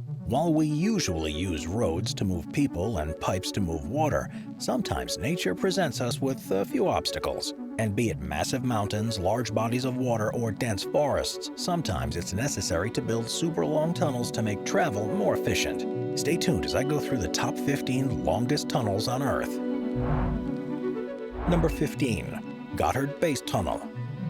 While we usually use roads to move people and pipes to move water, sometimes nature presents us with a few obstacles. And be it massive mountains, large bodies of water, or dense forests, sometimes it's necessary to build super long tunnels to make travel more efficient. Stay tuned as I go through the top 15 longest tunnels on Earth. Number 15. Gotthard Base Tunnel.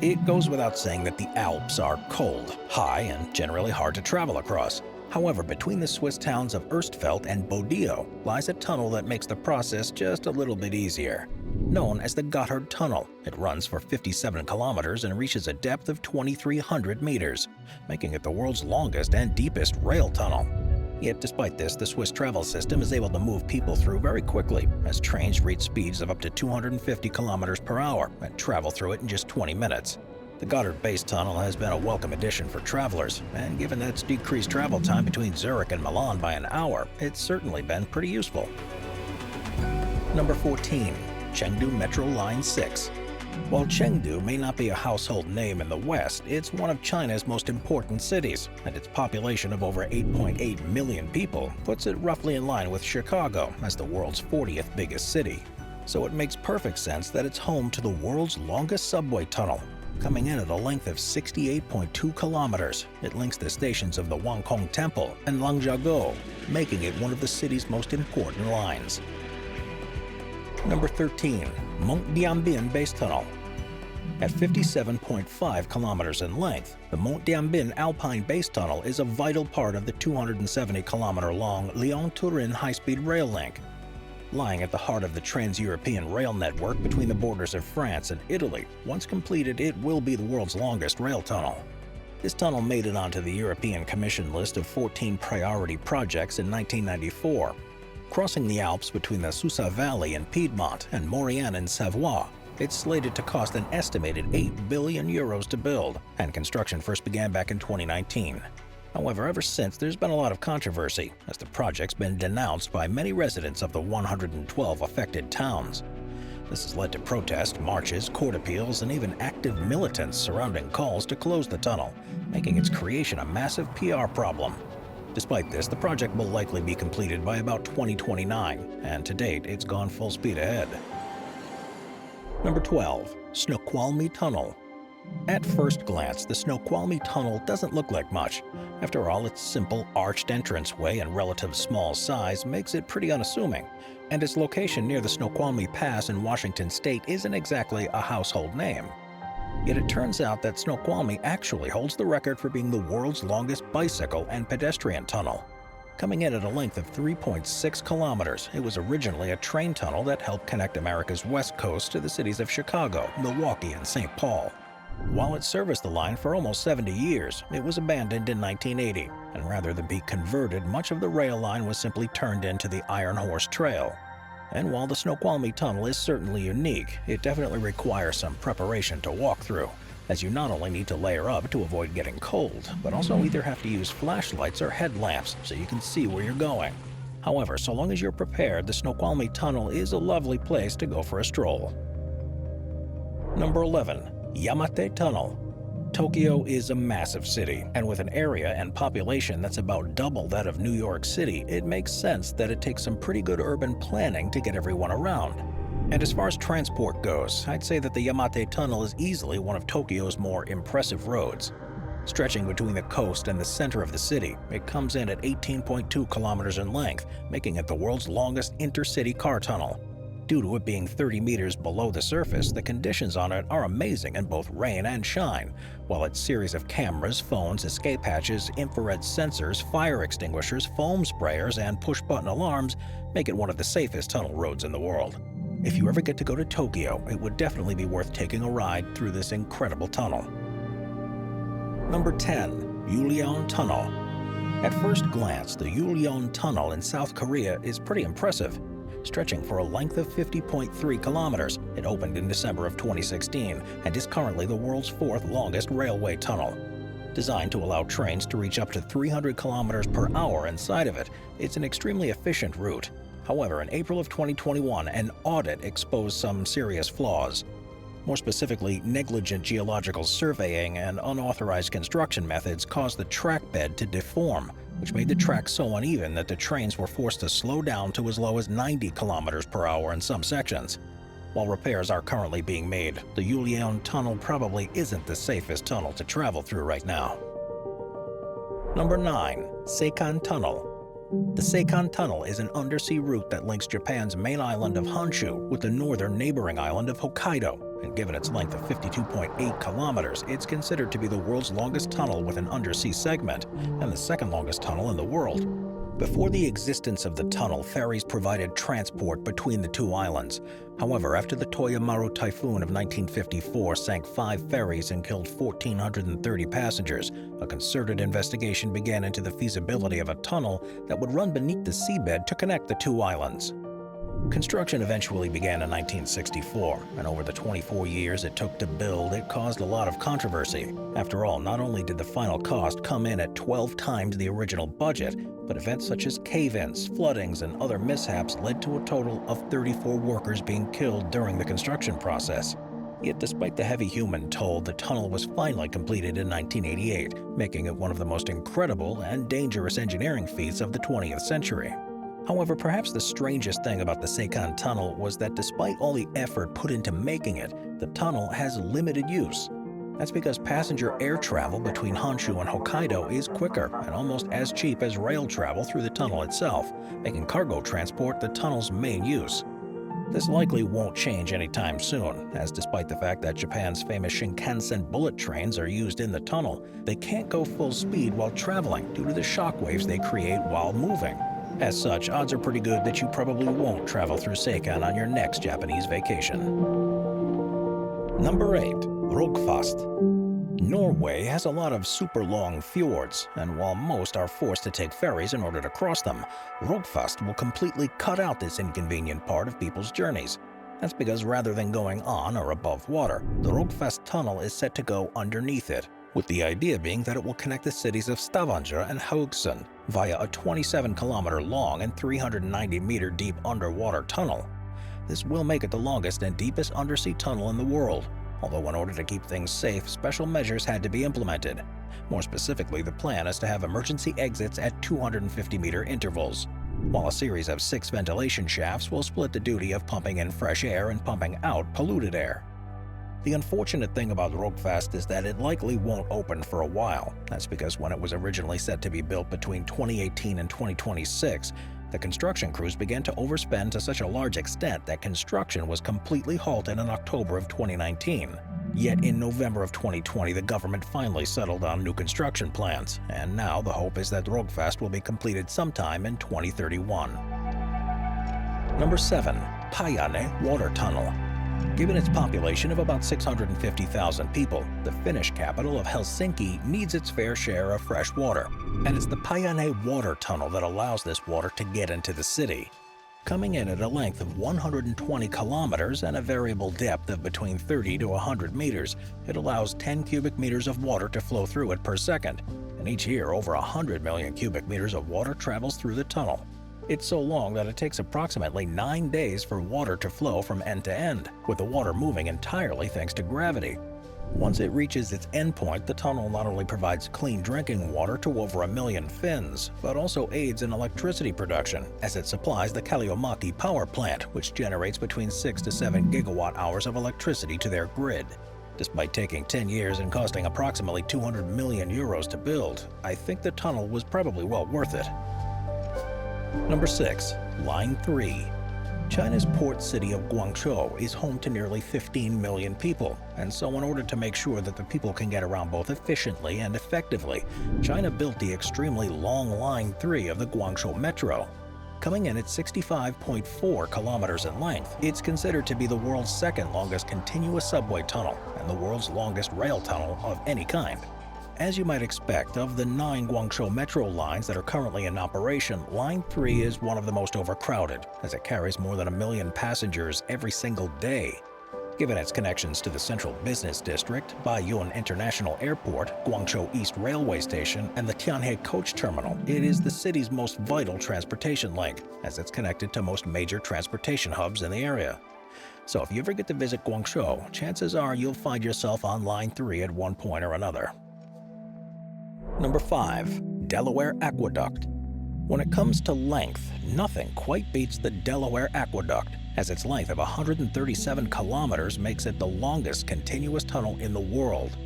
It goes without saying that the Alps are cold, high, and generally hard to travel across. However, between the Swiss towns of Erstfeld and Bodio lies a tunnel that makes the process just a little bit easier. Known as the Gotthard Tunnel, it runs for 57 kilometers and reaches a depth of 2,300 meters, making it the world's longest and deepest rail tunnel. Yet despite this, the Swiss travel system is able to move people through very quickly, as trains reach speeds of up to 250 kilometers per hour and travel through it in just 20 minutes. The Gotthard Base Tunnel has been a welcome addition for travelers, and given that it's decreased travel time between Zurich and Milan by an hour, it's certainly been pretty useful. Number 14. Chengdu Metro Line 6. While Chengdu may not be a household name in the West, it's one of China's most important cities, and its population of over 8.8 million people puts it roughly in line with Chicago as the world's 40th biggest city. So it makes perfect sense that it's home to the world's longest subway tunnel. Coming in at a length of 68.2 kilometers, it links the stations of the Wangkong Temple and Langjiagou, making it one of the city's most important lines. Number 13. Mont Dianbin Base Tunnel. At 57.5 kilometers in length, the Mont Dianbin Alpine Base Tunnel is a vital part of the 270-kilometer-long Lyon-Turin high-speed rail link. Lying at the heart of the trans-European rail network between the borders of France and Italy, once completed, it will be the world's longest rail tunnel. This tunnel made it onto the European Commission list of 14 priority projects in 1994. Crossing the Alps between the Susa Valley in Piedmont and Maurienne in Savoie, it's slated to cost an estimated 8 billion euros to build, and construction first began back in 2019. However, ever since, there's been a lot of controversy, as the project's been denounced by many residents of the 112 affected towns. This has led to protests, marches, court appeals, and even active militants surrounding calls to close the tunnel, making its creation a massive PR problem. Despite this, the project will likely be completed by about 2029, and to date, it's gone full speed ahead. Number 12. Snoqualmie Tunnel. At first glance, the Snoqualmie Tunnel doesn't look like much. After all, its simple arched entranceway and relative small size makes it pretty unassuming, and its location near the Snoqualmie Pass in Washington state isn't exactly a household name. Yet it turns out that Snoqualmie actually holds the record for being the world's longest bicycle and pedestrian tunnel. Coming in at a length of 3.6 kilometers, it was originally a train tunnel that helped connect America's west coast to the cities of Chicago, Milwaukee, and St. Paul. While it serviced the line for almost 70 years, it was abandoned in 1980, and rather than be converted, much of the rail line was simply turned into the Iron Horse Trail. And while the Snoqualmie Tunnel is certainly unique, it definitely requires some preparation to walk through, as you not only need to layer up to avoid getting cold, but also either have to use flashlights or headlamps so you can see where you're going. However, so long as you're prepared, the Snoqualmie Tunnel is a lovely place to go for a stroll. Number 11. Yamate Tunnel. Tokyo is a massive city, and with an area and population that's about double that of New York City, it makes sense that it takes some pretty good urban planning to get everyone around. And as far as transport goes, I'd say that the Yamate Tunnel is easily one of Tokyo's more impressive roads. Stretching between the coast and the center of the city, it comes in at 18.2 kilometers in length, making it the world's longest intercity car tunnel. Due to it being 30 meters below the surface, the conditions on it are amazing in both rain and shine, while its series of cameras, phones, escape hatches, infrared sensors, fire extinguishers, foam sprayers, and push-button alarms make it one of the safest tunnel roads in the world. If you ever get to go to Tokyo, it would definitely be worth taking a ride through this incredible tunnel. Number 10. Yulian Tunnel. At first glance, the Yulian Tunnel in South Korea is pretty impressive. Stretching for a length of 50.3 kilometers, it opened in December of 2016 and is currently the world's fourth longest railway tunnel. Designed to allow trains to reach up to 300 kilometers per hour inside of it, it's an extremely efficient route. However, in April of 2021, an audit exposed some serious flaws. More specifically, negligent geological surveying and unauthorized construction methods caused the track bed to deform, which made the track so uneven that the trains were forced to slow down to as low as 90 kilometers per hour in some sections. While repairs are currently being made, the Yulian Tunnel probably isn't the safest tunnel to travel through right now. Number 9. Seikan Tunnel. The Seikan Tunnel is an undersea route that links Japan's main island of Honshu with the northern neighboring island of Hokkaido, and given its length of 52.8 kilometers, it's considered to be the world's longest tunnel with an undersea segment, and the second longest tunnel in the world. Before the existence of the tunnel, ferries provided transport between the two islands. However, after the Toyomaru typhoon of 1954 sank 5 ferries and killed 1,430 passengers, a concerted investigation began into the feasibility of a tunnel that would run beneath the seabed to connect the two islands. Construction eventually began in 1964, and over the 24 years it took to build, it caused a lot of controversy. After all, not only did the final cost come in at 12 times the original budget, but events such as cave-ins, floodings, and other mishaps led to a total of 34 workers being killed during the construction process. Yet despite the heavy human toll, the tunnel was finally completed in 1988, making it one of the most incredible and dangerous engineering feats of the 20th century. However, perhaps the strangest thing about the Seikan Tunnel was that despite all the effort put into making it, the tunnel has limited use. That's because passenger air travel between Honshu and Hokkaido is quicker and almost as cheap as rail travel through the tunnel itself, making cargo transport the tunnel's main use. This likely won't change anytime soon, as despite the fact that Japan's famous Shinkansen bullet trains are used in the tunnel, they can't go full speed while traveling due to the shock waves they create while moving. As such, odds are pretty good that you probably won't travel through Seikan on your next Japanese vacation. Number 8. Rogfast. Norway has a lot of super long fjords, and while most are forced to take ferries in order to cross them, Rogfast will completely cut out this inconvenient part of people's journeys. That's because rather than going on or above water, the Rogfast tunnel is set to go underneath it, with the idea being that it will connect the cities of Stavanger and Haugesund via a 27-kilometer long and 390-meter deep underwater tunnel. This will make it the longest and deepest undersea tunnel in the world, although in order to keep things safe, special measures had to be implemented. More specifically, the plan is to have emergency exits at 250-meter intervals, while a series of 6 ventilation shafts will split the duty of pumping in fresh air and pumping out polluted air. The unfortunate thing about Rogfast is that it likely won't open for a while. That's because when it was originally set to be built between 2018 and 2026, the construction crews began to overspend to such a large extent that construction was completely halted in October of 2019. Yet in November of 2020, the government finally settled on new construction plans, and now the hope is that Rogfast will be completed sometime in 2031. Number 7. Päijänne Water Tunnel. Given its population of about 650,000 people, the Finnish capital of Helsinki needs its fair share of fresh water, and it's the Päijänne Water Tunnel that allows this water to get into the city. Coming in at a length of 120 kilometers and a variable depth of between 30 to 100 meters, it allows 10 cubic meters of water to flow through it per second, and each year over 100 million cubic meters of water travels through the tunnel. It's so long that it takes approximately 9 days for water to flow from end to end, with the water moving entirely thanks to gravity. Once it reaches its endpoint, the tunnel not only provides clean drinking water to over 1 million Finns, but also aids in electricity production, as it supplies the Yamate power plant, which generates between 6 to 7 gigawatt-hours of electricity to their grid. Despite taking 10 years and costing approximately 200 million euros to build, I think the tunnel was probably well worth it. Number 6. Line 3. China's port city of Guangzhou is home to nearly 15 million people, and so in order to make sure that the people can get around both efficiently and effectively, China built the extremely long Line 3 of the Guangzhou Metro. Coming in at 65.4 kilometers in length, it's considered to be the world's second longest continuous subway tunnel and the world's longest rail tunnel of any kind. As you might expect, of the 9 Guangzhou Metro lines that are currently in operation, Line 3 is one of the most overcrowded, as it carries more than 1 million passengers every single day. Given its connections to the Central Business District, Baiyun International Airport, Guangzhou East Railway Station, and the Tianhe Coach Terminal, it is the city's most vital transportation link, as it's connected to most major transportation hubs in the area. So if you ever get to visit Guangzhou, chances are you'll find yourself on Line 3 at one point or another. Number 5. Delaware Aqueduct. When it comes to length, nothing quite beats the Delaware Aqueduct, as its length of 137 kilometers makes it the longest continuous tunnel in the world.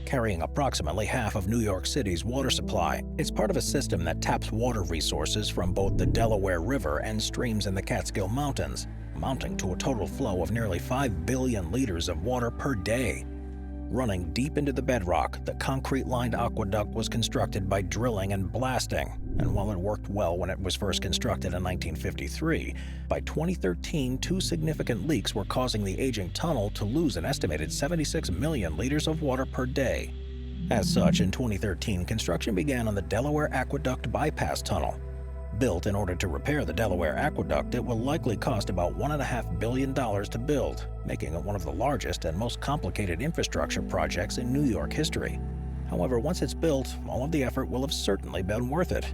Carrying approximately half of New York City's water supply, it's part of a system that taps water resources from both the Delaware River and streams in the Catskill Mountains, amounting to a total flow of nearly 5 billion liters of water per day. Running deep into the bedrock, the concrete-lined aqueduct was constructed by drilling and blasting, and while it worked well when it was first constructed in 1953, by 2013 two significant leaks were causing the aging tunnel to lose an estimated 76 million liters of water per day. As such, in 2013, construction began on the Delaware Aqueduct Bypass Tunnel. Built in order to repair the Delaware Aqueduct, it will likely cost about $1.5 billion to build, making it one of the largest and most complicated infrastructure projects in New York history. However, once it's built, all of the effort will have certainly been worth it.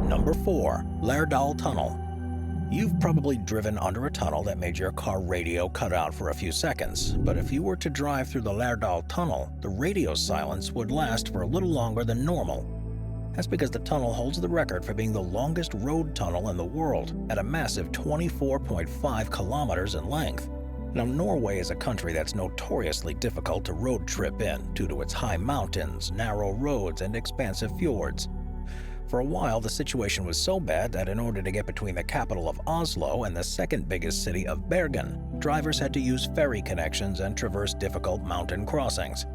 Number 4. Lerdal Tunnel. You've probably driven under a tunnel that made your car radio cut out for a few seconds, but if you were to drive through the Lerdal Tunnel, the radio silence would last for a little longer than normal. That's because the tunnel holds the record for being the longest road tunnel in the world, at a massive 24.5 kilometers in length. Now, Norway is a country that's notoriously difficult to road trip in due to its high mountains, narrow roads, and expansive fjords. For a while, the situation was so bad that in order to get between the capital of Oslo and the second biggest city of Bergen, drivers had to use ferry connections and traverse difficult mountain crossings.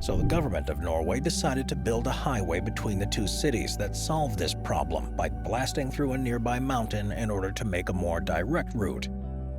So the government of Norway decided to build a highway between the two cities that solved this problem by blasting through a nearby mountain in order to make a more direct route.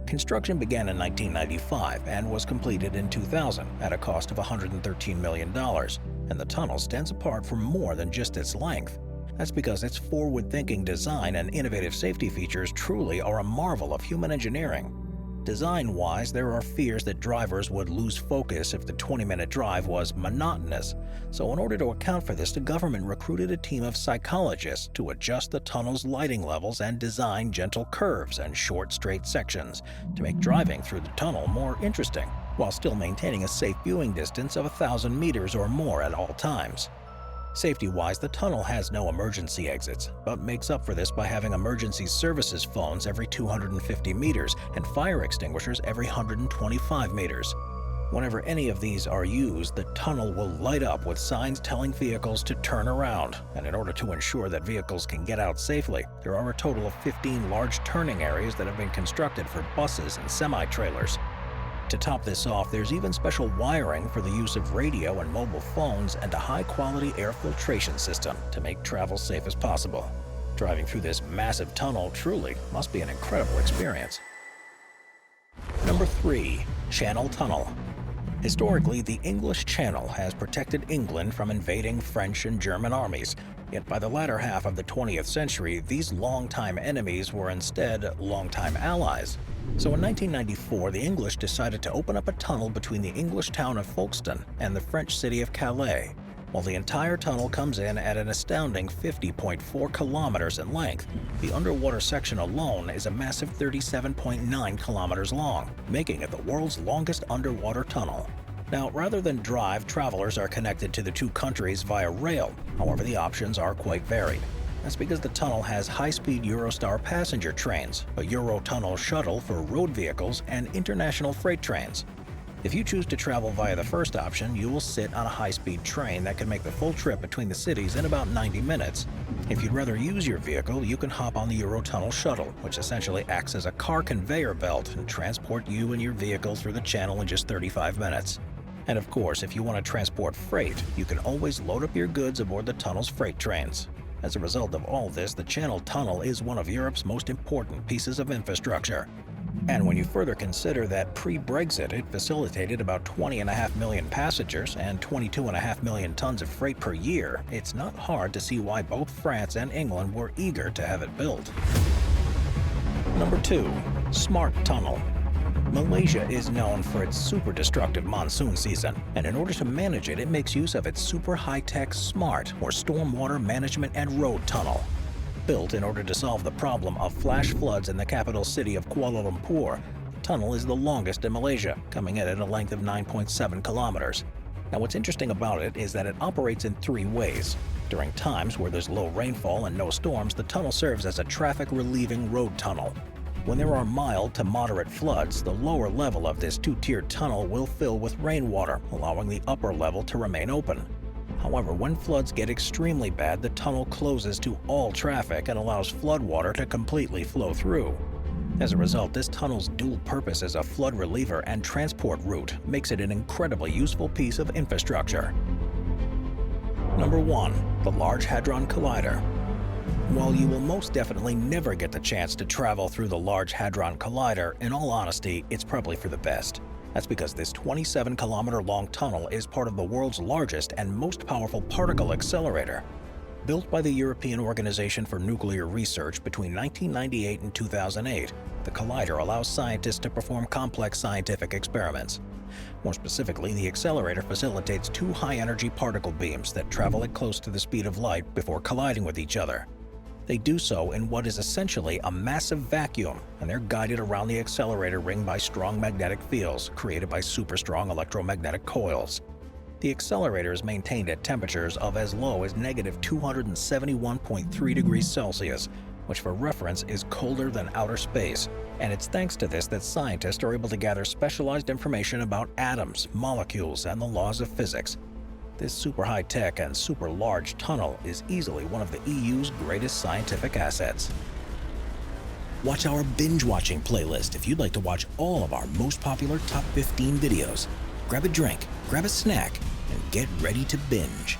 Construction began in 1995 and was completed in 2000 at a cost of $113 million, and the tunnel stands apart for more than just its length. That's because its forward-thinking design and innovative safety features truly are a marvel of human engineering. Design-wise, there are fears that drivers would lose focus if the 20-minute drive was monotonous. So in order to account for this, the government recruited a team of psychologists to adjust the tunnel's lighting levels and design gentle curves and short, straight sections to make driving through the tunnel more interesting, while still maintaining a safe viewing distance of 1,000 meters or more at all times. Safety-wise, the tunnel has no emergency exits, but makes up for this by having emergency services phones every 250 meters and fire extinguishers every 125 meters. Whenever any of these are used, the tunnel will light up with signs telling vehicles to turn around, and in order to ensure that vehicles can get out safely, there are a total of 15 large turning areas that have been constructed for buses and semi-trailers. To top this off, there's even special wiring for the use of radio and mobile phones and a high-quality air filtration system to make travel safe as possible. Driving through this massive tunnel truly must be an incredible experience. Number 3. Channel Tunnel. Historically, the English Channel has protected England from invading French and German armies, yet by the latter half of the 20th century, these longtime enemies were instead longtime allies. So in 1994, the English decided to open up a tunnel between the English town of Folkestone and the French city of Calais. While the entire tunnel comes in at an astounding 50.4 kilometers in length, the underwater section alone is a massive 37.9 kilometers long, making it the world's longest underwater tunnel. Now, rather than drive, travelers are connected to the two countries via rail. However, the options are quite varied. That's because the tunnel has high-speed Eurostar passenger trains, a Eurotunnel shuttle for road vehicles, and international freight trains. If you choose to travel via the first option, you will sit on a high-speed train that can make the full trip between the cities in about 90 minutes. If you'd rather use your vehicle, you can hop on the Eurotunnel shuttle, which essentially acts as a car conveyor belt and transport you and your vehicle through the channel in just 35 minutes. And of course, if you want to transport freight, you can always load up your goods aboard the tunnel's freight trains. As a result of all this, the Channel Tunnel is one of Europe's most important pieces of infrastructure. And when you further consider that pre-Brexit it facilitated about 20.5 million passengers and 22.5 million tons of freight per year, it's not hard to see why both France and England were eager to have it built. Number 2. Smart Tunnel. Malaysia is known for its super destructive monsoon season, and in order to manage it, it makes use of its super high-tech SMART, or Stormwater Management and Road Tunnel. Built in order to solve the problem of flash floods in the capital city of Kuala Lumpur, the tunnel is the longest in Malaysia, coming in at a length of 9.7 kilometers. Now, what's interesting about it is that it operates in 3 ways. During times where there's low rainfall and no storms, the tunnel serves as a traffic-relieving road tunnel. When there are mild to moderate floods, the lower level of this two-tiered tunnel will fill with rainwater, allowing the upper level to remain open. However, when floods get extremely bad, the tunnel closes to all traffic and allows floodwater to completely flow through. As a result, this tunnel's dual purpose as a flood reliever and transport route makes it an incredibly useful piece of infrastructure. Number 1. The Large Hadron Collider. While you will most definitely never get the chance to travel through the Large Hadron Collider, in all honesty, it's probably for the best. That's because this 27-kilometer-long tunnel is part of the world's largest and most powerful particle accelerator. Built by the European Organization for Nuclear Research between 1998 and 2008, the collider allows scientists to perform complex scientific experiments. More specifically, the accelerator facilitates two high-energy particle beams that travel at close to the speed of light before colliding with each other. They do so in what is essentially a massive vacuum, and they're guided around the accelerator ring by strong magnetic fields created by super-strong electromagnetic coils. The accelerator is maintained at temperatures of as low as negative 271.3 degrees Celsius, which for reference is colder than outer space, and it's thanks to this that scientists are able to gather specialized information about atoms, molecules, and the laws of physics. This super high-tech and super large tunnel is easily one of the EU's greatest scientific assets. Watch our binge-watching playlist if you'd like to watch all of our most popular top 15 videos. Grab a drink, grab a snack, and get ready to binge.